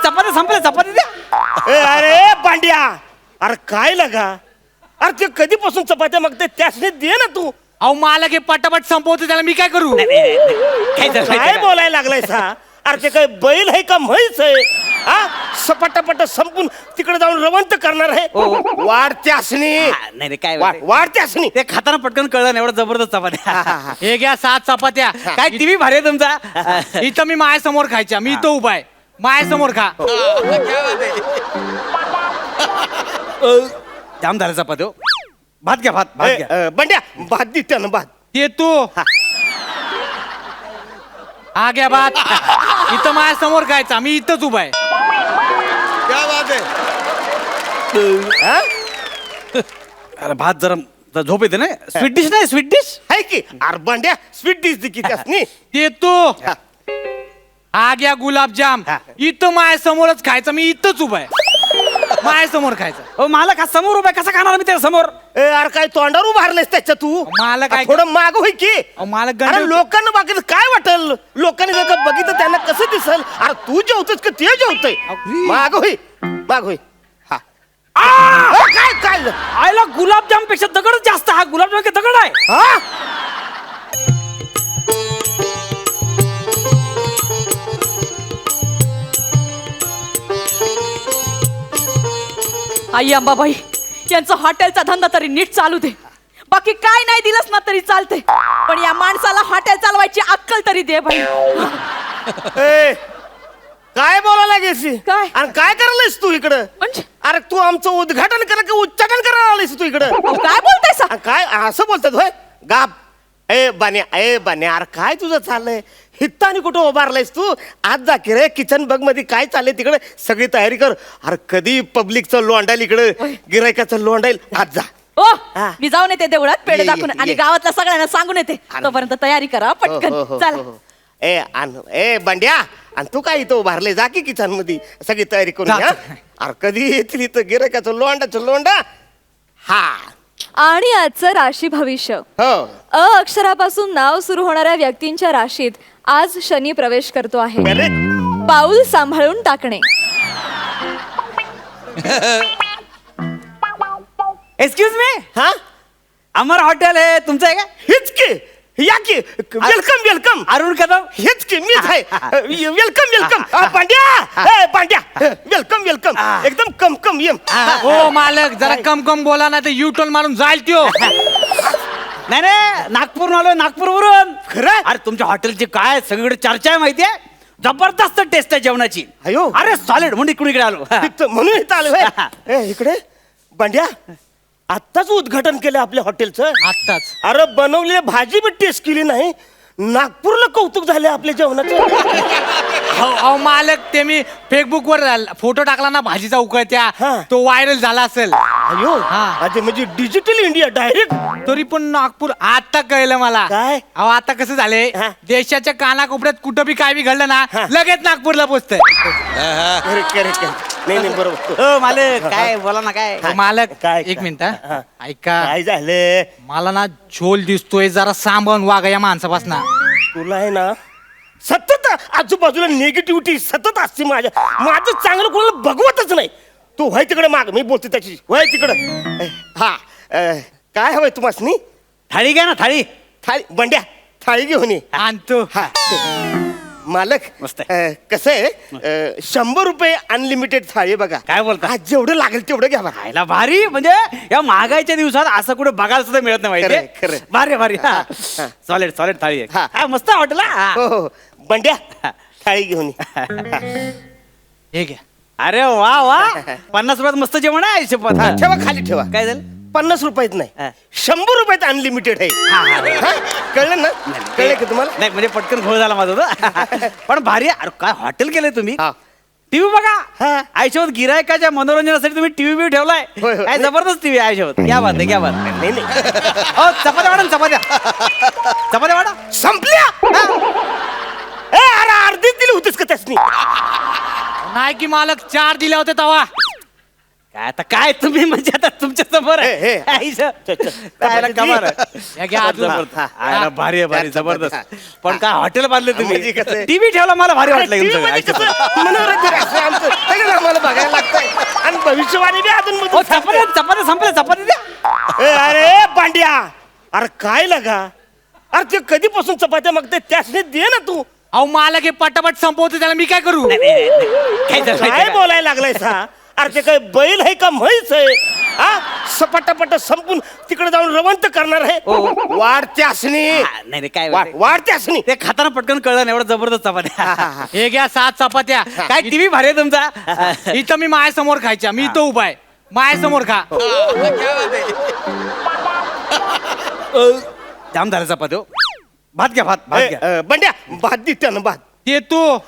चपात्या संपल्या, चपात्या द्या. अरे पांड्या, अरे काय लगा, अरे ते कधीपासून चपात्या मागते त्यासने दे ना तू. अहो मला हे पटापट संपवतो, त्याला मी काय करू? काय बोलायला लागलाय सा? अरे ते काय बैल आहे का म्हैस आहे? हा सपाटापट संपून तिकडे जाऊन रवंत करणार आहे. वाढत्यासनी नाही काय वाढत्यासनी ते खाताना पटकन कळलं नाही, एवढं जबरदस्त चपात्या. हे घ्या 7 चपात्या. काय टीव्ही भारी आहे तुमचा. इथं मी माझ्यासमोर खायच्या, मी इथं उभा आहे, माझ्यासमोर खा. जाम झालं चपात्या. भात घ्या, भात घ्या. बंड्या भात देते ना भात. ते तू हा घ्या भात. इथं माझ्यासमोर खायचा, मी इथंच उभा आहे. हा? अरे भात जरा झोप येते ना. स्वीट डिश नाही, स्वीट डिश आहे की अरे बंड्या स्वीट डिश दे की त्यासनी. ते तू हा घ्या गुलाबजाम. इथं माझ्यासमोरच खायचं, मी इथंच उभा आहे, माझ्यासमोर खायचं. हो मला का समोर उभा कसा खाणार मी त्याच्या समोर. अरे काय तोंडावर उभारलेस त्याच्या तू. मला काय थोडं माग होय की. मला अरे लोकांना बघितलं काय वाटल, लोकांनी जर का बघितलं त्यांना कसं दिसल. अरे तू जेवतोस का ते जेवतोय. माग होय, माग होय. हा काय काय आयला गुलाबजाम पेक्षा दगडच जास्त. हा गुलाबजाम का दगड आहे. हा आई अंबाबाई, यांचं हॉटेलचा धंदा तरी नीट चालू दे. बाकी काय नाही दिलंस ना तरी चालते, पण या माणसाला हॉटेल चालवायची अक्कल तरी दे बाई. ए, काय बोलायला गेसी काय? आणि काय करायलास तू इकडं. म्हणजे अरे तू आमचं उद्घाटन करा की उच्चाटन करायला आलीस तू इकडं. काय बोलताय सा? काय असं बोलतात होय. गाप ए बान्या अरे काय तुझं चाललंय. हित्ता आणि कुठं उभारलायस तू. आज जा की रे किचन बग मध्ये काय चाललंय तिकडे सगळी तयारी कर. अरे कधी पब्लिकचं लोंडाईल इकडं, गिरायकाचं लोंडाईल. आज जा. ओ हा. मी जाऊन येते देवळात पेढे ये, दाखवून ये, आणि ये. गावातल्या सगळ्यांना सांगून येते. तोपर्यंत तयारी करा हो, पटकन. हो, हो, चला. हो. ए बंड्या, आणि तू काय इथं उभारले. जा की किचन मध्ये सगळी तयारी करून जा. घ्या. अरे कधी येतील इथं गिरायकाचं लोंडा. हा आणि आजचं राशी भविष्य. हो अ अक्षरापासून नाव सुरू होणाऱ्या व्यक्तींच्या राशीत आज शनी प्रवेश करतो आहे. करेक्ट. पाऊल सांभाळून टाकणे. एक्सक्यूज मी, हा अमर हॉटेल आहे तुमचं आहे का. हेच की या की वेलकम. अरुण कदम. हेच की मीच आहे. वेलकम पांड्या वेलकम एकदम कम ये. हो मालक, जरा कम बोला ना, तर युटर्न मारून जाईल त्यो. नाही नागपूर आलो, नागपूरवरून. खरं? अरे तुमच्या हॉटेलची काय सगळीकडे चर्चा आहे माहितीये. जबरदस्त टेस्ट आहे जेवणाची. अयो. अरे सॉलिड म्हणून इकडे आलो. म्हणून इथं आलो होय. इकडे पांड्या आत्ताच उद्घाटन केलं आपल्या हॉटेलचं. आत्ताच. अरे बनवलेली भाजी बी टेस्ट केली नाही. नागपूरला कौतुक झाले आपल्या जेवणाचं. अहो मालक, ते मी फेसबुक वर फोटो टाकला ना भाजीचा उकळत्या, हा. तो व्हायरल झाला असेल. अयो हा. अरे म्हणजे डिजिटल इंडिया डायरेक्ट. तरी पण नागपूर आता कळलं मला. काय? अहो आता कसं झालंय, हा. देशाच्या कानाकोपऱ्यात कुठं बी काय बी घडलं ना, हा. लगेच नागपूरला पोचतंय. नाही बरोबर. हो मालक काय बोला ना काय. मालक काय? एक मिनिट हा. हा. ऐका, काय झालं मला ना झोल दिसतोय, जरा सांभाळून वागा या माणसापासून. तुला आहे ना सतत आजूबाजूला निगेटिव्हिटी सतत असते. माझं चांगलं कोणाला बघवतच नाही. तू व्हाय तिकडे माग, मी बोलते त्याची. व्हाय तिकडं. हा काय हवंय तुम्हाला. थाळी घ्या ना, थाळी. थाळी बंड्या थाळी घेऊन ये. आणतो. हा मालक मस्त कसं आहे 100 रुपये अनलिमिटेड थाळी आहे बघा. काय बोलता? आज जेवढं लागेल तेवढं घ्या बघा. खायला भारी. म्हणजे या महागाईच्या दिवसात असं कुठे बघायला सुद्धा मिळत नाही खरंय, माहिती. खरंय. भारी सॉलिड थाळी आहे. हा. हा, मस्त हॉटेल. हो बंड्या थाळी घेऊन ये. हे घ्या. अरे वा 50 रुपयात मस्त जेवण आहे. शपथ. हा, ठेवा खाली ठेवा. काय झालं. 50 रुपयात नाही, हा. 100 रुपयात अनलिमिटेड आहे. हा? कळलं ना. कळलं का तुम्हाला. नाही म्हणजे पटकन घोळ झाला माझा तो. पण भारी आहे. अरे काय हॉटेल केलंय तुम्ही. हा. टीव्ही बघा. हा. आयुष्यात गिरायकाच्या मनोरंजनासाठी तुम्ही टीव्ही ठेवलाय. होय, होय. काय जबरदस्त टीव्ही आयुष्यात. क्या बात आहे, क्या बात आहे. नाही हो चपात्या वाढा ना, चपात्या वाढा. संपल्या. अरे अर्धीच दिली होतीस का त्यासनी. नाही की मालक, 4 दिले होते तवा. काय आता काय तुम्ही म्हणजे आता तुमच्या समोर हे, हे. कमाल हे घ्या अजून. भारी आहे, भारी जबरदस्त. पण काय हॉटेल बांधले म्हणजे तुम्ही. कसं आहे? टीव्ही ठेवला मला भारी वाटलं TV तुमचं. म्हणजे कसं मनोरंजन असं आमचं अरे काय लागा, अरे ते कधीपासून चपात्या मागते त्यासने दे ना तू. अहो मालक हे पटापट संपवतो त्याला मी काय करू? काय झालं काय माहितीये का? बोलायला लागलाय सा? अरे ते काय बैल आहे का म्हैस आहे? हा सपाटापट संपून तिकडे जाऊन रवंत करणार आहे. वाढते असणी, हा, नाही नाही, काय माहितीये? वाढते असणी. ते खाताना पटकन कळलं नाही, एवढं जबरदस्त चपात्या. हे घ्या 7 चपात्या. काय टीव्ही भारी आहे तुमचा. इथं मी माझ्यासमोर खायच्या, मी इथं उभा आहे, माझ्यासमोर खा. जाम झालं चपात्या हो. भात घ्या, भात भात घ्या. बंड्या भात दे त्यानं भात. ते तू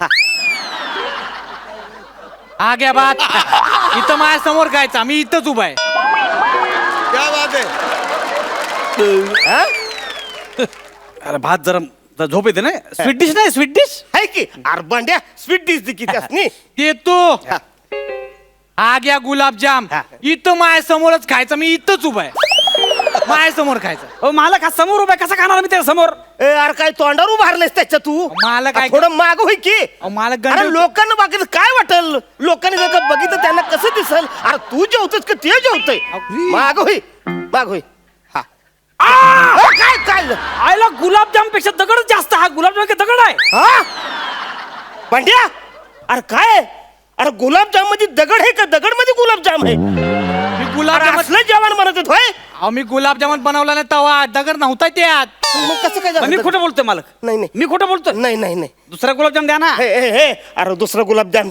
हा घ्या भात. इथं माझ्यासमोर खायचा, मी इथंच उभा आहे. हा? अरे भात जरा झोप येते ना. स्वीट डिश नाही, स्वीट डिश. आहे की अरे बंड्या स्वीट डिश दे की त्यासनी. ते तू हा घ्या गुलाबजाम. इथं माझ्यासमोरच खायचा, मी इथंच उभा आहे, माझ्यासमोर खायचा. हो मला का समोर उभा आहे, कसा खाणार मी त्याच्या समोर? अरे काय तोंडावर उभारलेस त्याच्या तू? मला काय- थोडं माग होय की. मला अरे गंड लोकांना बघितलं काय वाटेल? लोकांनी जर का बघितलं त्यांना कसं दिसल? अरे तू जेवतोस का ते जेवतोय? माग होय, माग होय. हा काय काय आयला गुलाबजाम पेक्षा दगडच जास्त. हा गुलाबजाम का दगड आहे? हा बंड्या, अरे काय? अरे गुलाबजाम मध्ये दगड आहे का दगड मध्ये गुलाबजाम आहे? मी अरे गुलाबजाम असलं जेवण म्हणत होय. अहो मी गुलाबजामुन बनवला नाही तवा, दगड नव्हता त्यात. मग कसं काय मी झालं? खोटं बोलतोय मालक. नाही नाही मी खोटं बोलतोय. नाही नाही नाही. दुसरा गुलाबजाम द्या ना. हे हे हे अरे दुसरा गुलाबजाम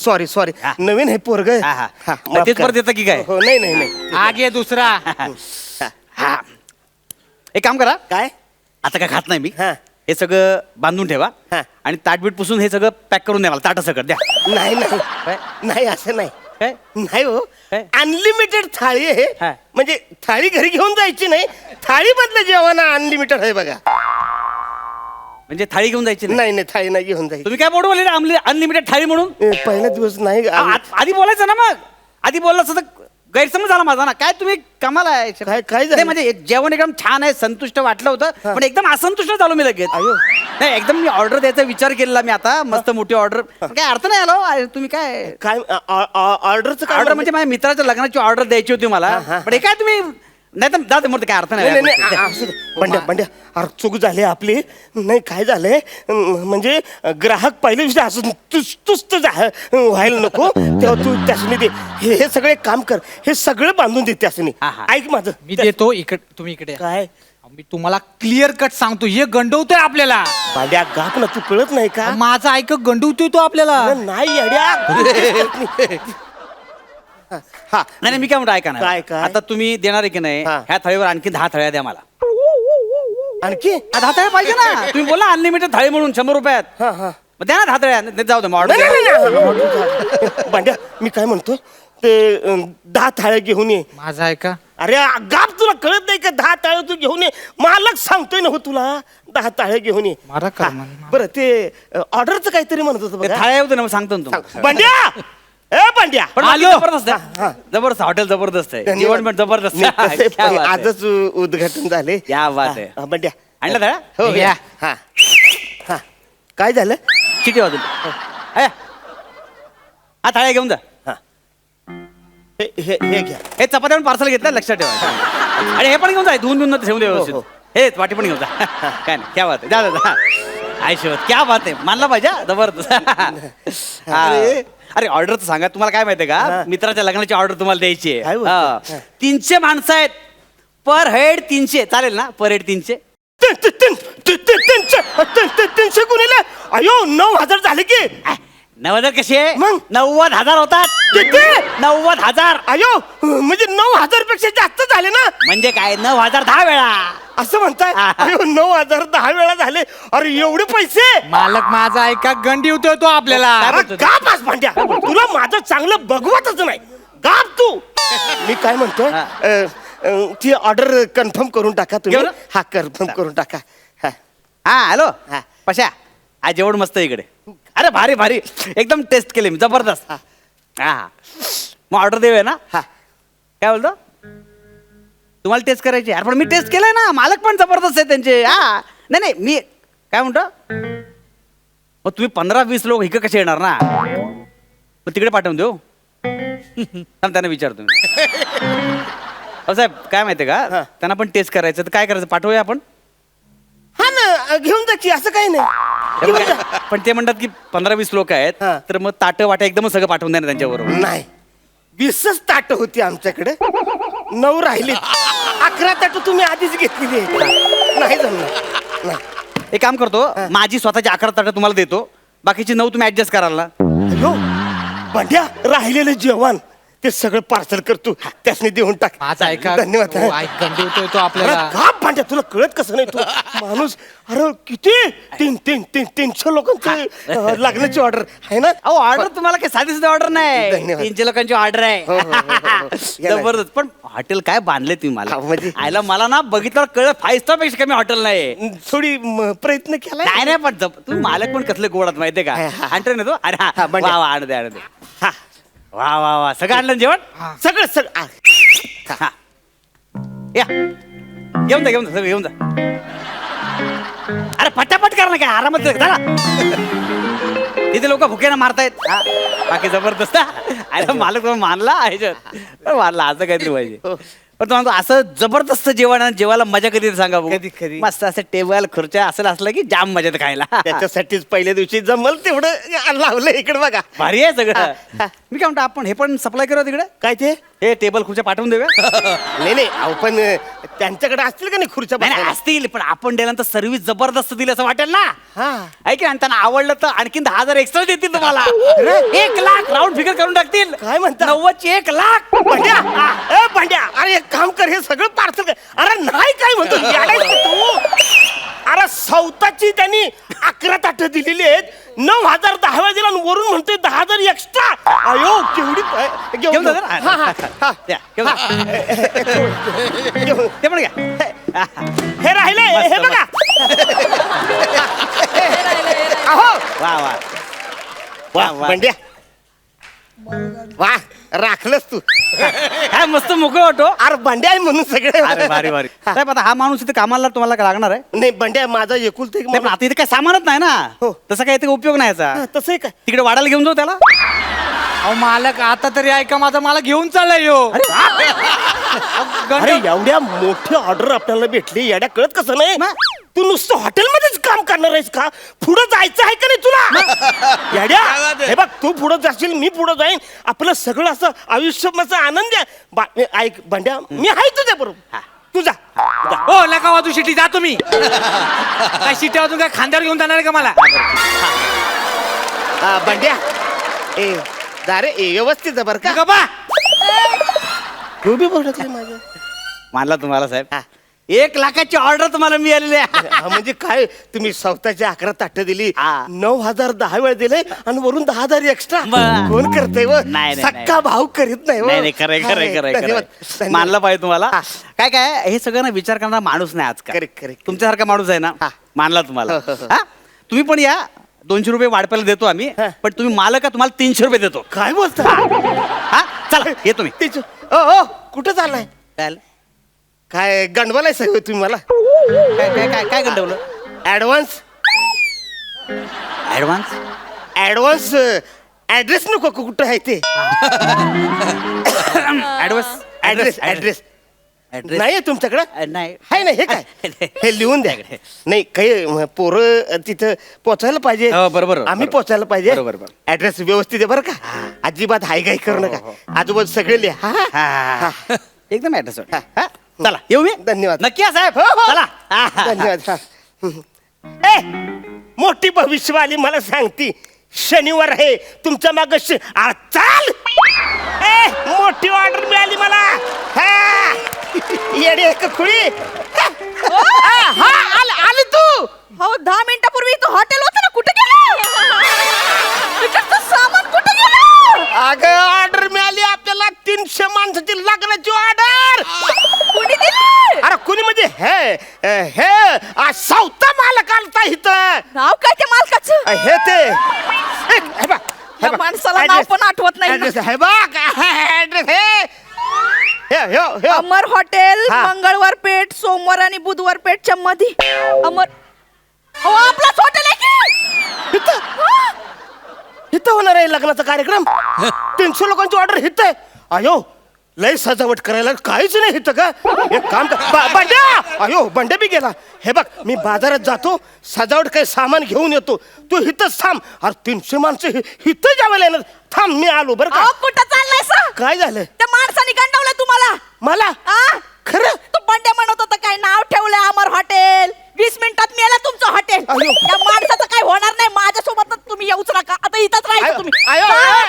सॉरी सॉरी हा. नवीन हे पोरग. हा, हा. तेच परत येतं की काय? हो नाही नाही नाही. हा घे दुसरा. हा एक काम करा, काय? आता काय खात नाही मी. हा. हे सगळं बांधून ठेवा हा. आणि ताटबीट पुसून हे सगळं पॅक करून द्या मला. ताटं सगळं द्या. नाही नाही काय? नाही असं नाही. काय? नाही हो, काय? अनलिमिटेड थाळी आहे. हा. म्हणजे थाळी घरी घेऊन जायची नाही, थाळी मधलं जेवण अनलिमिटेड आहे बघा. म्हणजे थाळी घेऊन जायची नाही. नाही नाही थाळी नाही घेऊन जायची. तुम्ही काय बोलू बोलले अनलिमिटेड थाळी म्हणून? पहिला दिवस नाही आधी बोलायचं ना. मग आधी बोललं असतं तर गैरसमज झाला माझा ना. काय तुम्ही कमाल आहे. काय- काय झालं? नाही, म्हणजे जेवण एकदम छान आहे, संतुष्ट वाटलं होतं, पण एकदम असंतुष्ट झालो मी लगेच. अयो. नाही एकदम मी ऑर्डर द्यायचा विचार केलेला मी आता. मस्त मोठी ऑर्डर. काय अर्थ नाही आला हो. तुम्ही काय काय ऑर्डरचं काय ऑर्डर म्हणजे माझ्या मित्राच्या लग्नाची ऑर्डर द्यायची होती मला. हा. पण हे काय तुम्ही नाही तर जाते मोठं काय अर्थ नाही नाही. नाही नाही, असू दे. बंड्या बंड्या अरे चूक झाली आपली. नाही काय झालंय म्हणजे ग्राहक पहिल्या दिवशी असं तुस्त व्हायला नको. तेव्हा तू त्यासनी दे. हे सगळे काम कर, हे सगळं बांधून दे त्यासनी. हा, हा. ऐक माझं. मी देतो इकडे, तुम्ही इकडे या. काय अहो, मी तुम्हाला क्लिअर कट सांगतो, हे गंडवतोय आपल्याला. पांड्या गाप ना, तू कळत नाही का? माझं ऐक गंडवतोय तो आपल्याला. अरे नाही अड्या. हा नाही नाही, मी काय म्हणतो ऐका ना. काय- काय? आता तुम्ही देणार आहे की नाही, हा. ह्या थाळीवर आणखी 10 थाळ्या द्या मला. आणखी 10 थाळ्या पाहिजे ना. तुम्ही बोला अनलिमिटेड थाळी म्हणून 100 रुपयात. हा हा मग द्या ना 10 थाळ्या. नाही, जाऊ दे मग नाही, ऑर्डर. नाही, नाही. भांड्या मी काय म्हणतो ते 10 थाळ्या घेऊन ये. माझं ऐका. अरे गाप, तुला कळत नाही का? 10 ताळे तू घेऊन ये. मालक सांगतोय ना हो तुला, 10 ताळे घेऊन ये. मारा कर हा, मला. बरं ते ऑर्डरचं काहीतरी म्हणत होतं बघा. थाळ्या होते ना, मग सांगतो ना तुम्हाला. भांड्या ए भांड्या पण आलो. जबरदस्त हा. आहे. जबरदस्त हॉटेल जबरदस्त आहे. धन्यवाद. जेवण पण जबरदस्त नाही, आहे. तसं क्या पण बात आहे. आजच उद्घाटन झाले. क्या बात आहे. हा, भांड्या आणलं थाळ्या? हो या. हा हा काय झालं? किती वाजून? हा थाळ्या घेऊन जा. हे घ्या. हे चपात्या पण पार्सल घेतलं, लक्षात ठेवा. आणि हे पण घेऊन जा. धुवून ठेवून दे व्यवस्थित. हो. हे वाटी पण घेऊन जा. काय नाही, क्या बात आहे. जा जा. आयुष्यवत क्या बात आहे. मानला पाहिजे हा, जबरदस्त. हा. अरे ऑर्डर सांगा. तुम्हाला काय माहितीये का, मित्राच्या लग्नाची ऑर्डर तुम्हाला द्यायची काय आहे. बोलतो? हा. 300 माणसं आहेत. पर हेड 300 चालेल ना? पर हेड 300. 300 गुणिले अयो 9,000 झाले की. 9000 कसे? मग? 90,000 होतात. किती? 90,000. अयो म्हणजे 9,000 पेक्षा जास्त झाले ना. म्हणजे काय? 9,000 10 वेळा. असं म्हणताय? हा. अयो 9,000 10 वेळा झाले. अरे एवढे पैसे. मालक माझा ऐका, गंडवतोय तो आपल्याला. अरे गाप आज भांड्या, तुला माझं चांगलं बघवतच नाही. गाप तू. मी काय म्हणतोय, ती ऑर्डर कन्फर्म करून टाका तुम्ही. केवढं? हा कन्फर्म करून टाका. हा. हा हॅलो. हा. पशा आज जेवण मस्त आहे इकडे. अरे भारी भारी एकदम टेस्ट केले मी, जबरदस्त. हा मग ऑर्डर देऊया ना. हा. काय बोलतो? तुम्हाला टेस्ट करायची? अरे पण मी टेस्ट केलंय ना. मालक पण जबरदस्त आहे त्यांचे. हा नाही नाही, मी काय म्हणतो, मग तुम्ही 15-20 लोक इकडे कसे येणार ना. मग तिकडे पाठवून देऊ. त्यांना विचारतो मी. अहो साहेब काय माहितीये का त्यांना पण टेस्ट करायचं तर काय करायचं पाठवूया आपण हा ना घेऊन जा की असं काही नाही घेऊन जा. पण ते म्हणतात की 15-20 लोक आहेत हा. तर मग ताटं वाटा एकदमच सगळं पाठवून द्या ना त्यांच्याबरोबर नाही 20च ताट होती आमच्याकडे 9 राहिली 11 ताट तुम्ही आधीच घेतलेली आहेत. नाही जमणार नाही. एक काम करतो माझी स्वतःची 11 ताटं तुम्हाला देतो बाकीची 9 तुम्ही ऍडजस्ट कराल ना अयो भांड्या राहिलेलं जेवण ते सगळं पार्सल करतो त्यासनी देऊन टाक माझा ऐका धन्यवाद हो, ऐक गंडवतोय तो अरे आपल्याला का भांड्या तुला कळत कसं नाही तू माणूस अरे किती 300 लोकांची लग्नाची ऑर्डर आहे ना अहो ऑर्डर तुम्हाला काही साधी साधी ऑर्डर नाही धन्यवाद. 300 लोकांची ऑर्डर हो, आहे या जबरदस्त पण हॉटेल काय बांधले तुम्ही हा, मला म्हणजे? आयला मला ना बघितल्यावर कळलं 5 स्टार पेक्षा कमी हॉटेल नाही थोडी प्रयत्न केला नाही नाही पण तुम्ही मालक पण कसले गोडात माहितीये का हा. आणतो ना तो अरे हा, हा, म्हणजे? वा वा आणू दे आणू दे वा वा वा सगळं आणलं ना जेवण सगळं सगळं हा. या घेऊन जा घेऊन जा सगळं घेऊन जा अरे पटापट करा ना काय आरामात चला तिथे लोक भुकेनं मारतायत हा. बाकी जबरदस्त अरे मालक मानला ह्याच्यात मानला असं काहीतरी पाहिजे पण तो म्हणतो असं जबरदस्त जेवण आहे, जेवायला मजा कधी सांगा बघू. कधी, कधी. मस्त असं टेबल खुर्च्या असं असलं की जाम मजा येते खायला त्याच्यासाठीच पहिल्या दिवशी जमल तेवढं लावलं इकडे बघा भारी आहे सगळं मी काय म्हणतो आपण हे पण सप्लाय करू तिकडे काय ते हे टेबल खुर्च्या पाठवून देऊया नाही नाही अहो पण त्यांच्याकडे असतील का नाही खुर्च्या नाही नाही, बसायला? असतील पण आपण दिल्यानंतर सर्व्हिस जबरदस्त दिली असं वाटेल ना हा आहे की नाही? आणि त्यांना आवडलं तर आणखीन 10,000 एक्स्ट्रा देतील तुम्हाला 1 लाख राऊंड फिगर करून टाकतील काय म्हणता? 90ची 1 लाख भांड्या ए भांड्या अरे एक काम कर हे सगळं पार्सल कर अरे नाही काय म्हणतो येडायस का तू अरे सौताची त्यांनी 11 ताटं दिलेली आहेत 9,000 10 वेळा दिला आणि वरून म्हणतोय 10,000 एक्स्ट्रा अयो केवढी घेऊन जा जरा. हा, हा, हा. द्या, घेऊन जा. घेऊन. ते पण घ्या हे राहिले मस्त, हे बघा अहो वा वा वा वा, वा. भांड्या वा राखलंस तू काय मस्त मोकळं वाटो अरे भांड्या आहे म्हणून सगळे अरे भारी भारी साहेब आता हा माणूस इथे कामाला तुम्हाला लागणार आहे नाही भांड्या माझा एकुलता एक नाही, पण माणूस. आता इथे काय सामानच नाही ना हो. तसा काही इथे उपयोग नाही याचा हा, तसं आहे का तिकडे वाढायला घेऊन जाऊ त्याला अहो मालक आता तरी ऐका माझा मला घेऊन चाललाय यो अरे एवढ्या मोठी ऑर्डर आपल्याला भेटली येड्या कळत कसं नाही तू नुसतं हॉटेलमध्येच काम करणार आहेस का पुढे जायचं आहे का नाही तुला येड्या हे बघ तू पुढे जाशील मी पुढे जाईन आपलं सगळं असं आयुष्याचा आनंद आहे ऐक भांड्या मी आहे तुझ्या बरोबर तू जा जा. हो नका वाजू शिटी जा तुम्ही काय शिट्या वाजून काय खांद्यावर घेऊन जाणार आहे का मला भांड्या ए जा रे ए व्यवस्थित जा बरं का का बा तू बी बघितलं माझं मानला तुम्हाला साहेब 1 लाखाची ऑर्डर तुम्हाला मिळालेली आहे हा, म्हणजे काय तुम्ही स्वतःची 11 ताटं दिली हा. 9,000 10 वेळ दिले आणि वरून 10,000 एक्स्ट्रा बरं. कोण करते व नाही, नाही. सक्का भाव करीत नाही व. नाही नाही खरंय खरंय हा, खरंय धन्यवाद, खरंय धन्यवाद. मानलं पाहिजे तुम्हाला काय काय हे सगळं ना विचार करणारा माणूस नाही आजकाल Correct, correct. तुमच्यासारखा माणूस आहे ना हा. मानला तुम्हाला हो, हो, हो. हा तुम्ही पण या 200 रुपये वाढपायला देतो आम्ही हा. पण तुम्ही मालक का तुम्हाला 300 रुपये देतो काय बोलता हा चला येतो मी तेच ओ कुठं चाललाय काय काय गंडवालाय सगळं तुम्ही मला काय काय काय काय गंडवलं ऍडव्हान्स ऍडव्हान्स ऍडव्हान्स ऍड्रेस नको का कुठं आहे ते ऍडव्हान्स ऍड्रेस ऍड्रेस ऍड्रेस नाही तुमच्याकडं नाही आहे ना हे काय हे लिहून द्या नाही काही पोरं तिथं पोचायला पाहिजे हो, बरोबर, आम्ही बरोबर. पोचायला पाहिजे बरोबर, बरोबर. ऍड्रेस व्यवस्थित आहे बरं का अजिबात हाय गाय करू नका आजूबाजू सगळे लिहा हा? हा, हा. एकदम ऍड्रेस हा. चला येऊ मी धन्यवाद. नक्की या साहेब हो, हो. चला हा, हा. धन्यवाद हा. ए मोठी भविष्यवाणी मला सांगती शनिवार आहे तुमच्या माग चाल ए मोठी ऑर्डर मिळाली मला हा. येडे का खुळी हा आली तू हो 10 मिनिटापूर्वी इथं हॉटेल होतं ना कुठे गेलं इकडचं सामान कुठे गेलं अगं ऑर्डर मिळाली आपल्याला 300 माणसाची लग्नाची ऑर्डर कुणी दिली अरे कुणी म्हणजे हे सावता मालक आलता इथं नाव काय ते मालकाचं हे ते हे बघ, हे या बघ. माणसाला नाव Address. पण आठवत नाही ना. Address, हे बघ ऍड्रेस हे अमर हॉटेल हा. मंगळवार पेठ सोमवार आणि बुधवार पेठच्या मध्ये अमर हो आपलाच हॉटेल आहे की इथं होणार आहे लग्नाचा कार्यक्रम 300 लोकांची ऑर्डर हित आहे अयो लय सजावट करायला काहीच नाही इथं का एक काम कर बंड्या अयो बंड्या बी गेला हे बघ मी बाजारात जातो सजावट काही सामान घेऊन येतो तू इथंच थांब अरे 300 माणसं इथं जेवायला येणार थांब मी आलो बरं का अहो, कुठं चाललाय सा? काय झालं त्या माणसाने गंडवलंय तुम्हाला मला आ? खरं तो बंड्या म्हणत होता काय नाव ठेवलंय अमर हॉटेल 20 मिनिटात मेला तुमचं हॉटेल अयो. त्या माणसाचं काय होणार नाही माझ्यासोबत तुम्ही येऊच नका आता इथंच राहायचं तुम्ही आयो जा.